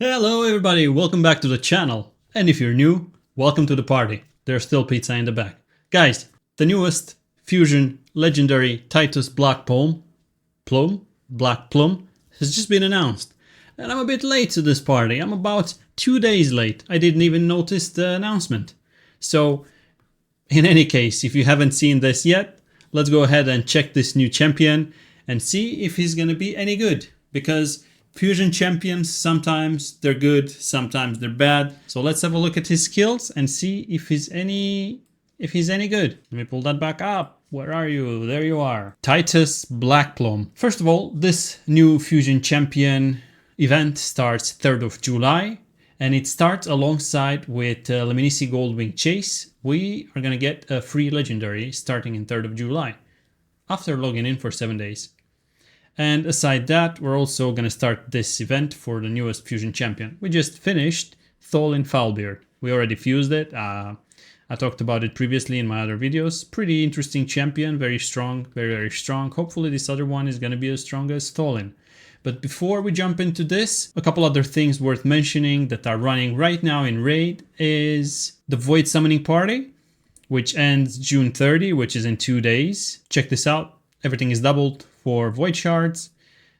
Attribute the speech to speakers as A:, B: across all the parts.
A: Hello everybody, welcome back to the channel. And if you're new, welcome to the party. There's still pizza in the back. Guys, the newest fusion legendary Titus Blackplume has just been announced. And I'm a bit late to this party. I'm about 2 days late. I didn't even notice the announcement. So, in any case, if you haven't seen this yet, let's go ahead and check this new champion and see if he's gonna be any good. Because fusion champions, sometimes they're good, sometimes they're bad. So let's have a look at his skills and see if he's any good. Let me pull that back up. Where are you? There you are. Titus Blackplume. First of all, this new fusion champion event starts 3rd of July. And it starts alongside with Lemnisci Goldwing Chase. We are gonna get a free legendary starting in 3rd of July. After logging in for 7 days. And aside that, we're also going to start this event for the newest fusion champion. We just finished Tholin Foulbeard. We already fused it. I talked about it previously in my other videos. Pretty interesting champion, very strong, very strong. Hopefully this other one is going to be as strong as Tholin. But before we jump into this, a couple other things worth mentioning that are running right now in Raid is the Void Summoning Party, which ends June 30, which is in 2 days. Check this out. Everything is doubled for Void Shards.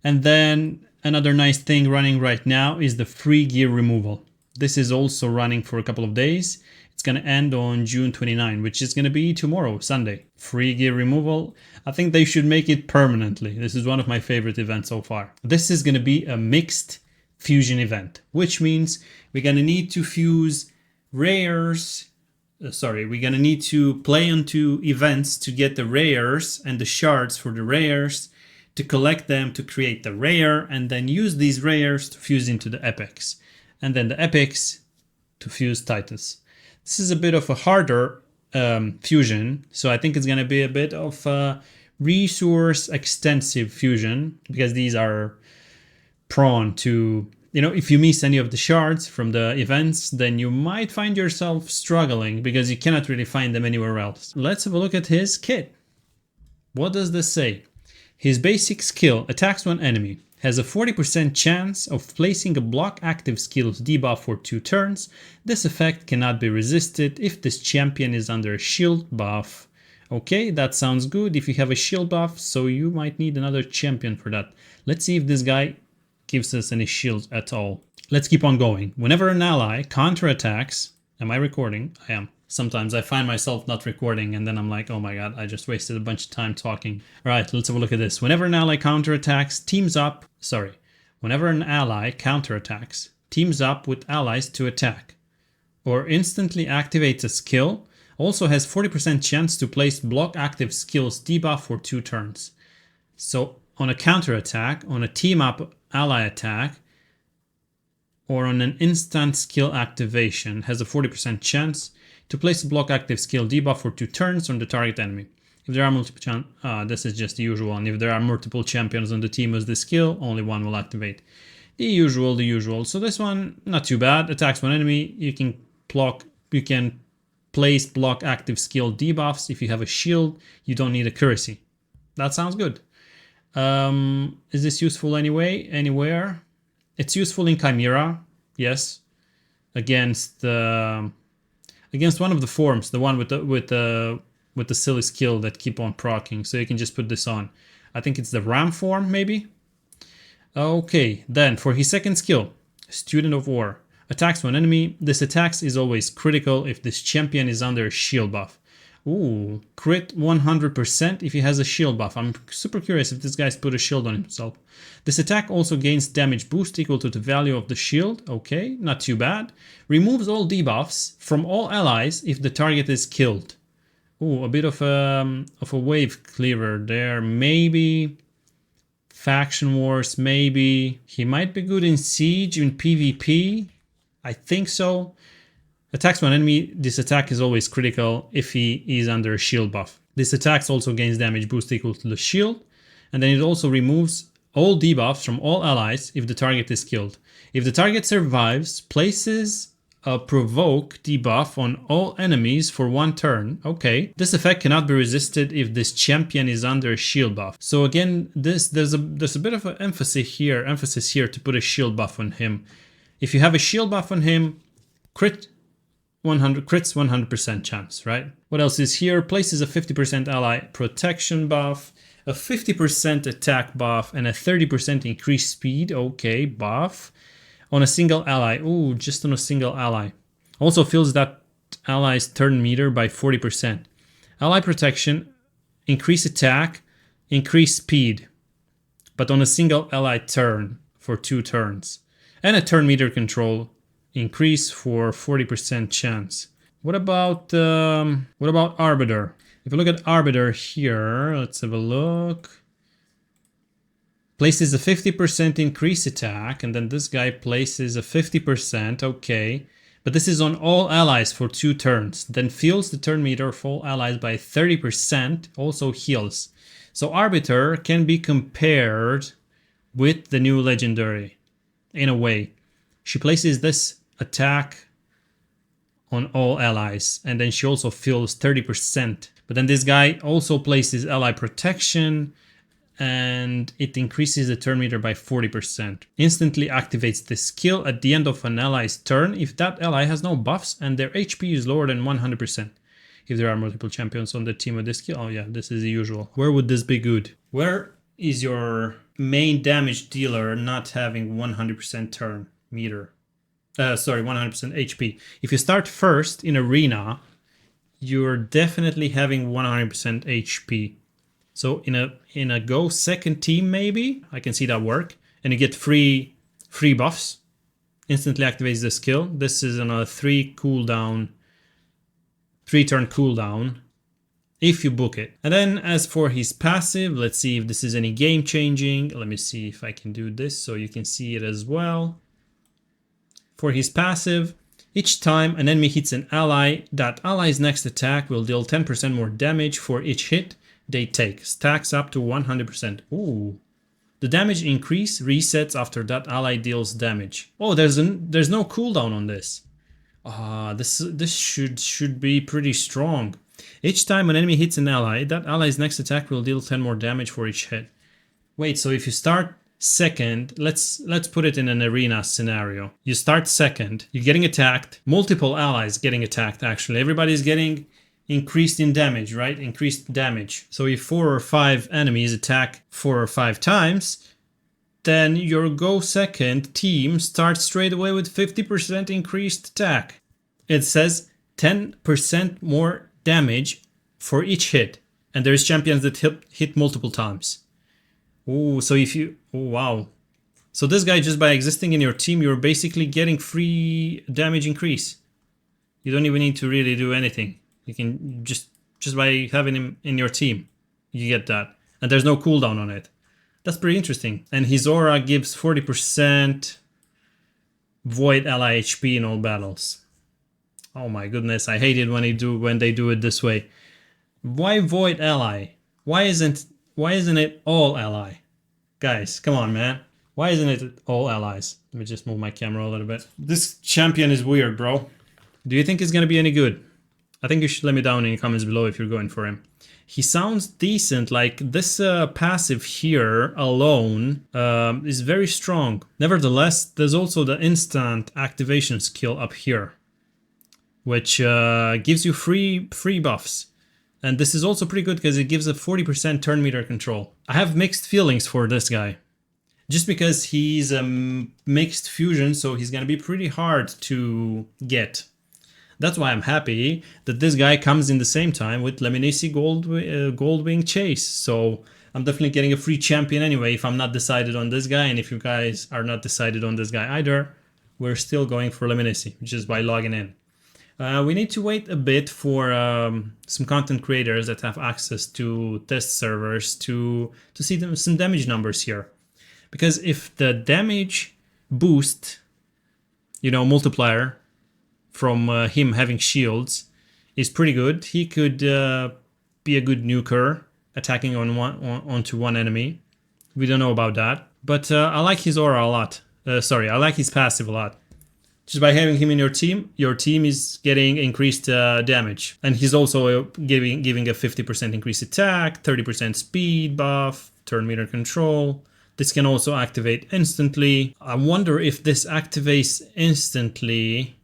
A: And then another nice thing running right now is the free gear removal. This is also running for a couple of days. It's going to end on June 29, which is going to be tomorrow, Sunday. Free gear removal. I think they should make it permanently. This is one of my favorite events so far. This is going to be a mixed fusion event, which means we're going to need to fuse rares. We're gonna need to play onto events to get the rares and the shards for the rares, to collect them to create the rare, and then use these rares to fuse into the epics, and then the epics to fuse Titus. This is a bit of a harder fusion, so I think it's gonna be a bit of a resource extensive fusion, because these are prone to, if you miss any of the shards from the events, then you might find yourself struggling because you cannot really find them anywhere else. Let's have a look at his kit. What does this say? His basic skill attacks one enemy, has a 40% chance of placing a block active skills debuff for 2 turns. This effect cannot be resisted if this champion is under a shield buff. Okay, that sounds good if you have a shield buff, so you might need another champion for that. Let's see if this guy gives us any shields at all. Let's keep on going. Whenever an ally counterattacks, am I recording? I am. Sometimes I find myself not recording and then I'm like, oh my god, I just wasted a bunch of time talking. Alright, let's have a look at this. Whenever an ally counterattacks, whenever an ally counterattacks, teams up with allies to attack, or instantly activates a skill, also has 40% chance to place block active skills debuff for 2 turns. So on a counterattack, on a team up ally attack, or on an instant skill activation, has a 40% chance to place a block active skill debuff for 2 turns on the target enemy. If there are multiple this is just the usual, and if there are multiple champions on the team as the skill, only one will activate. The usual. So this one, not too bad. Attacks one enemy, you can place block active skill debuffs. If you have a shield, you don't need accuracy. That sounds good. Is this useful anywhere? It's useful in Chimera, yes. Against one of the forms, the one with the silly skill that keep on proccing. So you can just put this on. I think it's the Ram form, maybe. Okay, then for his second skill, Student of War, attacks one enemy. This attack is always critical if this champion is under a shield buff. Ooh, crit 100% if he has a shield buff. I'm super curious if this guy's put a shield on himself. This attack also gains damage boost equal to the value of the shield. Okay, not too bad. Removes all debuffs from all allies if the target is killed. Ooh, a bit of a wave cleaver there. Maybe Faction Wars, maybe. He might be good in Siege, in PvP. I think so. Attacks one enemy, this attack is always critical if he is under a shield buff. This attack also gains damage boost equal to the shield, and then it also removes all debuffs from all allies if the target is killed. If the target survives, places a provoke debuff on all enemies for 1 turn. Okay. This effect cannot be resisted if this champion is under a shield buff. So again, there's a bit of an emphasis here to put a shield buff on him. If you have a shield buff on him, crits 100% chance, right? What else is here? Places a 50% ally protection buff, a 50% attack buff, and a 30% increased speed, okay, buff, on a single ally. Ooh, just on a single ally. Also fills that ally's turn meter by 40%. Ally protection, increase attack, increase speed, but on a single ally turn for 2 turns. And a turn meter control increase for 40% chance. What about Arbiter? If you look at Arbiter here, let's have a look. Places a 50% increase attack, and then this guy places a 50%, okay. But this is on all allies for 2 turns. Then fills the turn meter for all allies by 30%, also heals. So Arbiter can be compared with the new legendary, in a way. She places this attack on all allies, and then she also fills 30%. But then this guy also places ally protection, and it increases the turn meter by 40%. Instantly activates the skill at the end of an ally's turn if that ally has no buffs and their HP is lower than 100%. If there are multiple champions on the team with this skill, oh yeah, this is the usual. Where would this be good? Where is your main damage dealer not having 100% turn meter? 100% HP. If you start first in arena, you're definitely having 100% HP. So in a go second team, maybe I can see that work, and you get free buffs. Instantly activates the skill. This is on a 3 turn cooldown if you book it. And then as for his passive, let's see if this is any game changing. Let me see if I can do this so you can see it as well. For his passive, each time an enemy hits an ally, that ally's next attack will deal 10% more damage for each hit they take. Stacks up to 100%. Ooh. The damage increase resets after that ally deals damage. Oh, there's no cooldown on this. This should be pretty strong. Each time an enemy hits an ally, that ally's next attack will deal 10 more damage for each hit. Wait, so if you start second, let's put it in an arena scenario. You start second, you're getting attacked, multiple allies getting attacked actually. Everybody's getting increased in damage, right? Increased damage. So if 4 or 5 enemies attack 4 or 5 times, then your go second team starts straight away with 50% increased attack. It says 10% more damage for each hit. And there's champions that hit multiple times. Ooh, so if you... Oh, wow. So this guy, just by existing in your team, you're basically getting free damage increase. You don't even need to really do anything. You can just by having him in your team, you get that. And there's no cooldown on it. That's pretty interesting. And his aura gives 40% void ally HP in all battles. Oh my goodness, I hate it when they do it this way. Why void ally? Why isn't it all ally? Guys, come on, man. Why isn't it all allies? Let me just move my camera a little bit. This champion is weird, bro. Do you think it's gonna be any good? I think you should let me down in the comments below if you're going for him. He sounds decent, like this passive here alone is very strong. Nevertheless, there's also the instant activation skill up here, which gives you free buffs. And this is also pretty good because it gives a 40% turn meter control. I have mixed feelings for this guy. Just because he's a mixed fusion, so he's gonna be pretty hard to get. That's why I'm happy that this guy comes in the same time with Lemnisci Goldwing Chase. So I'm definitely getting a free champion anyway if I'm not decided on this guy. And if you guys are not decided on this guy either, we're still going for Lemnisci, just by logging in. We need to wait a bit for some content creators that have access to test servers to see some damage numbers here. Because if the damage boost, multiplier from him having shields is pretty good, he could be a good nuker attacking onto one enemy. We don't know about that. But I like his aura a lot. I like his passive a lot. Just by having him in your team is getting increased damage. And he's also giving a 50% increased attack, 30% speed buff, turn meter control, This can also activate instantly. I wonder if this activates instantly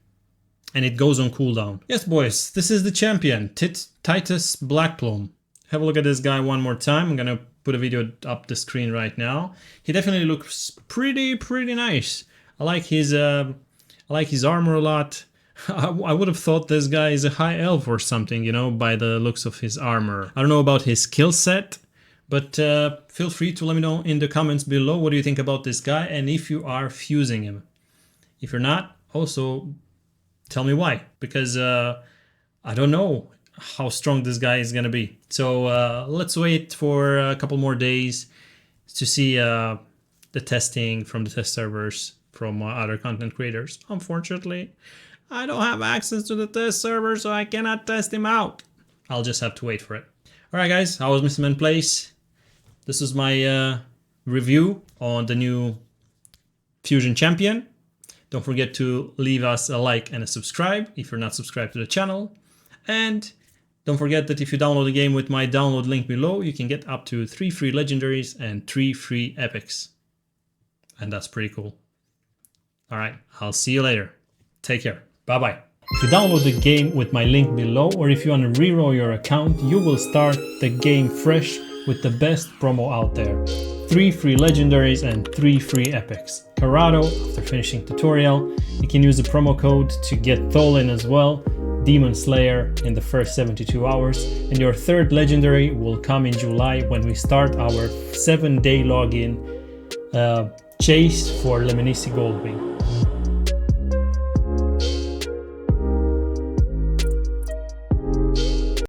A: and it goes on cooldown. Yes, boys, this is the champion, Titus Blackplume. Have a look at this guy one more time. I'm gonna put a video up the screen right now. He definitely looks pretty nice. I like his armor a lot. I would have thought this guy is a high elf or something, you know, by the looks of his armor. I don't know about his skill set, but feel free to let me know in the comments below what do you think about this guy and if you are fusing him. If you're not, also tell me why, because I don't know how strong this guy is gonna be. So let's wait for a couple more days to see the testing from the test servers from other content creators. Unfortunately, I don't have access to the test server, so I cannot test him out. I'll just have to wait for it. Alright guys, how was Mr. Man Plays? This is my review on the new Fusion Champion. Don't forget to leave us a like and a subscribe if you're not subscribed to the channel. And don't forget that if you download the game with my download link below, you can get up to 3 free legendaries and 3 free epics. And that's pretty cool. Alright, I'll see you later. Take care. Bye-bye. If you download the game with my link below, or if you want to reroll your account, you will start the game fresh with the best promo out there. 3 free legendaries and 3 free epics. Corrado, after finishing tutorial, you can use the promo code to get Tholin as well, Demon Slayer in the first 72 hours, and your 3rd legendary will come in July when we start our 7-day login chase for Lemnisci Goldwing.